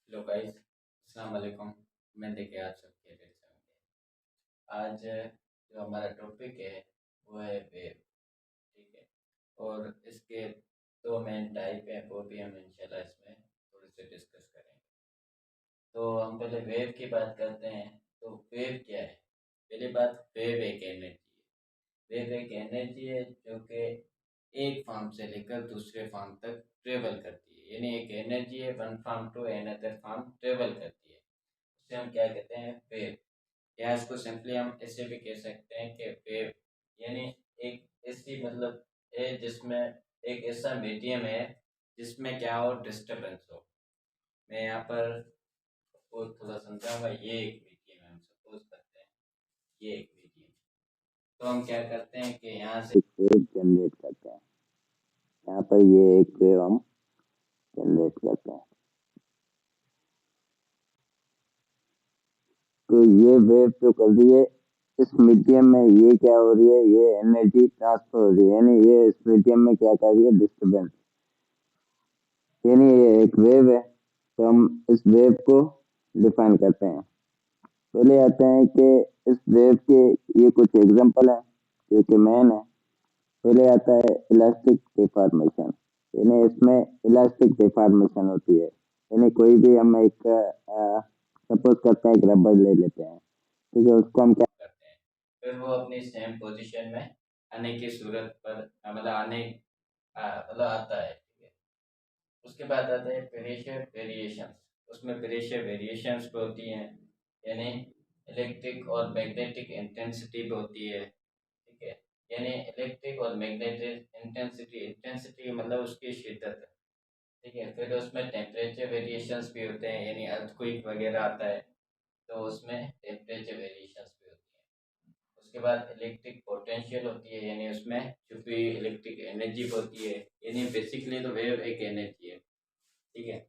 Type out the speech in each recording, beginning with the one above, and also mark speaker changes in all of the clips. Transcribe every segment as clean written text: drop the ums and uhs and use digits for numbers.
Speaker 1: Hello guys, अस्सलाम वालेकुम। मैं देखिए आप सब खैरियत से होंगे। आज जो हमारा टॉपिक है वो है वेव। ठीक है। और इसके दो मेन टाइप हैं, वो भी हम इंशाल्लाह इसमें थोड़े से डिस्कस करेंगे। तो हम पहले वेव की बात करते हैं। तो वेव क्या है? पहली बात, वेव एक एनर्जी है। वेव एक एनर्जी है जो कि एक फॉर्म से लेकर दूसरे फॉर्म तक ट्रेवल करती है। यानी एक एनर्जी है, one form to another form travel करती है। उसे हम क्या कहते हैं? वेव। या इसको सिंपली हम ऐसे भी कह सकते हैं कि वेव यानी एक ऐसी मतलब है जिसमें एक ऐसा मीडियम है जिसमें क्या हो, डिस्टरबेंस हो। मैं यहाँ पर आपको थोड़ा समझाऊंगा। ये एक मीडियम है, हम सपोज करते हैं ये एक मीडियम। तो हम क्या करते हैं कि यहाँ से वेव जनरेट करते हैं। यहाँ पर ये एक वेव हम जनरेट करते हैं। तो ये वेव जो कर रही है इस मीडियम में, ये क्या हो रही है, ये एनर्जी ट्रांसफर हो रही है। यानी ये इस मीडियम में क्या कर रही है, डिस्टरबेंस। यानी ये एक वेव है। तो हम इस वेव को डिफाइन करते हैं। पहले आते हैं कि इस वेव के ये कुछ एग्जांपल है जो कि मेन है। पहले आता है इलास्टिक डिफॉर्मेशन। यानी इसमें इलास्टिक डिफॉर्मेशन होती है। यानी कोई भी हम एक सपोज करते हैं, एक रबर ले लेते हैं। ठीक है, उसको हम क्या करते हैं, फिर वो अपनी सेम पोजीशन में आने की सूरत पर मतलब मतलब आता है। ठीक है। उसके बाद आता है प्रेशर वेरिएशंस। उसमें प्रेशर वेरिएशंस भी होती हैं। यानी इलेक्ट्रिक और मैग्नेटिक इंटेंसिटी भी होती है। ठीक है। यानी इलेक्ट्रिक और मैग्नेटिक इंटेंसिटी, इंटेंसिटी मतलब उसकी शिद्दत। ठीक है। फिर उसमें टेम्परेचर वेरिएशंस भी होते हैं, यानी अर्थक्वेक वगैरह आता है तो उसमें टेम्परेचर वेरिएशंस भी होती है। उसके बाद इलेक्ट्रिक पोटेंशियल होती है, यानी उसमें छुपी इलेक्ट्रिक एनर्जी होती है। यानी बेसिकली तो वेव एक एनर्जी है। ठीक है।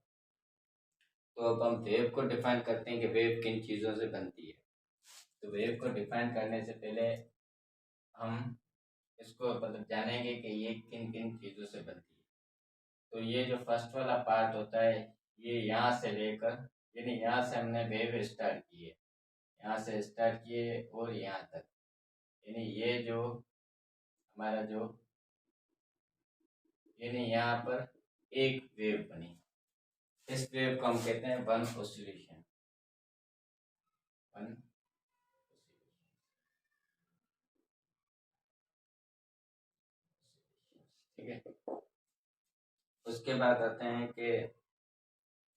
Speaker 1: तो अब हम वेव को डिफाइन करते हैं कि वेव किन चीज़ों से बनती है। तो वेव को डिफाइन करने से पहले हम इसको मतलब जानेंगे कि ये किन किन चीज़ों से बनती है। तो ये जो फर्स्ट वाला पार्ट होता है, ये यहाँ से लेकर, यानी यहाँ से हमने वेव स्टार्ट की है, यहाँ से स्टार्ट किए और यहाँ तक। यानी ये जो हमारा जो, यानी यहाँ पर एक वेव बनी। इस वेव को हम कहते हैं वन ऑसिलेशन। वन। ठीक है। उसके बाद आते हैं कि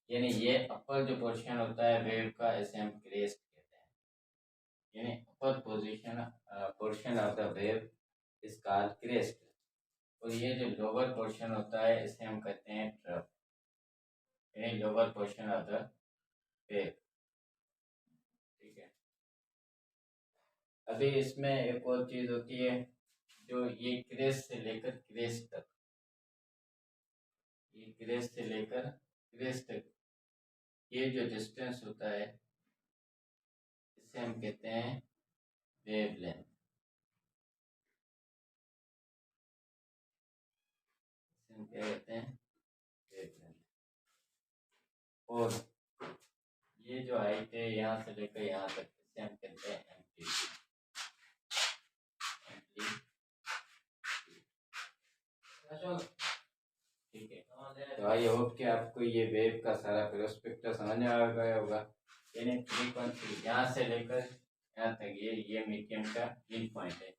Speaker 1: यानी ये अपर जो पोर्शन होता है वेव का, इसे हम क्रेस्ट कहते हैं। यानी upper position portion of the wave is called crest. और ये जो लोअर पोर्शन होता है इसे हम कहते हैं ट्रफ। यानी lower portion of the wave. ठीक है। अभी इसमें एक और चीज होती है, जो ये क्रेस्ट से लेकर क्रेस्ट तक, ये क्रेस्ट से लेकर क्रेस्ट तक ये जो डिस्टेंस होता है इसे हम कहते हैं वेव लेंथ। इसे हम क्या कहते हैं, वेव लेंथ। और ये जो हाइट है यहाँ से लेकर यहाँ तक, इसे हम कहते हैं एम्पलीट्यूड। ठीक है। तो आई होप कि आपको ये वेव का सारा प्रोस्पेक्ट समझ में आ गया होगा। यानी फ्रीक्वेंसी यहाँ से लेकर यहाँ तक, ये मीडियम का इन पॉइंट है।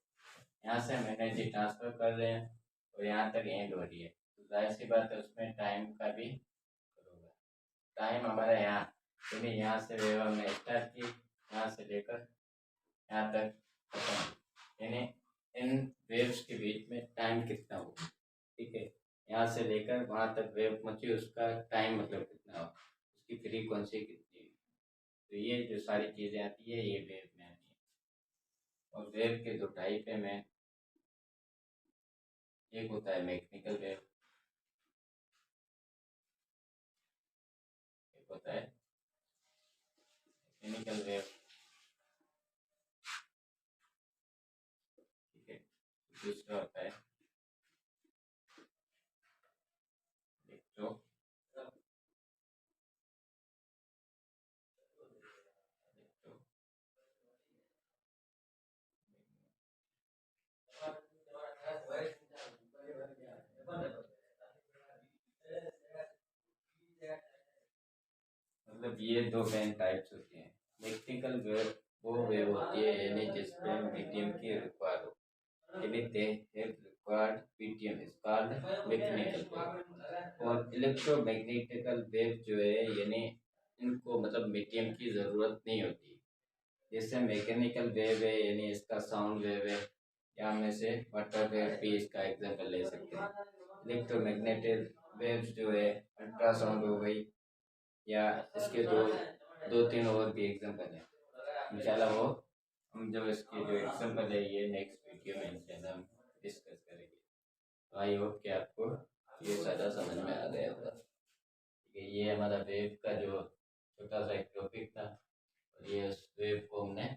Speaker 1: यहाँ से हम एनर्जी ट्रांसफर कर रहे हैं और यहाँ तक एंड हो रही है। तो जाहिर सी बात है उसमें टाइम का भी होगा। टाइम हमारा यहाँ, यानी यहाँ से वेव हमने स्टार्ट की, यहाँ से लेकर यहाँ तक खत्म। यानी इन वेव्स के बीच में टाइम कितना होगा। ठीक है। यहाँ से लेकर वहाँ तक वेव पहुंची, उसका टाइम मतलब कितना हो, उसकी फ्रीक्वेंसी कितनी है। तो ये जो सारी चीज़ें आती है ये वेव में आती है। और वेव के दो टाइप है मैं, एक होता है मैकेनिकल वेव, एक होता है मैकेनिकल वेव। ठीक है। दूसरा होता है इलेक्ट्रो
Speaker 2: मतलब ये दो मेन टाइप्स होती हैं। मैकेनिकल वेव वो वेव होती है यानी जिसपे मीडियम की रिक्वायर हो, यानी they have required PTM is called mechanical wave. और इलेक्ट्रोमैग्नेटिकल वेव जो है यानी इनको मतलब मीडियम की ज़रूरत नहीं होती। जैसे मैकेनिकल वेव है यानी इसका साउंड वेव है, या में से वाटर वेव भी इसका एग्जांपल ले सकते हैं। इलेक्ट्रोमैग्नेटिक वेव्स जो है अल्ट्रासाउंड हो गई, या इसके दो दो तीन और भी एग्जांपल है। इंशाल्लाह वो हम जो इसके जो एग्जांपल है ये नेक्स्ट वीडियो में इंशाल्लाह हम डिस्कस करेंगे। तो आई होप कि आपको ये ज़्यादा समझ में आ गया होगा। ठीक है, ये हमारा वेव का जो छोटा सा एक टॉपिक था, और ये उस वेव को हमने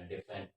Speaker 2: डिफरेंट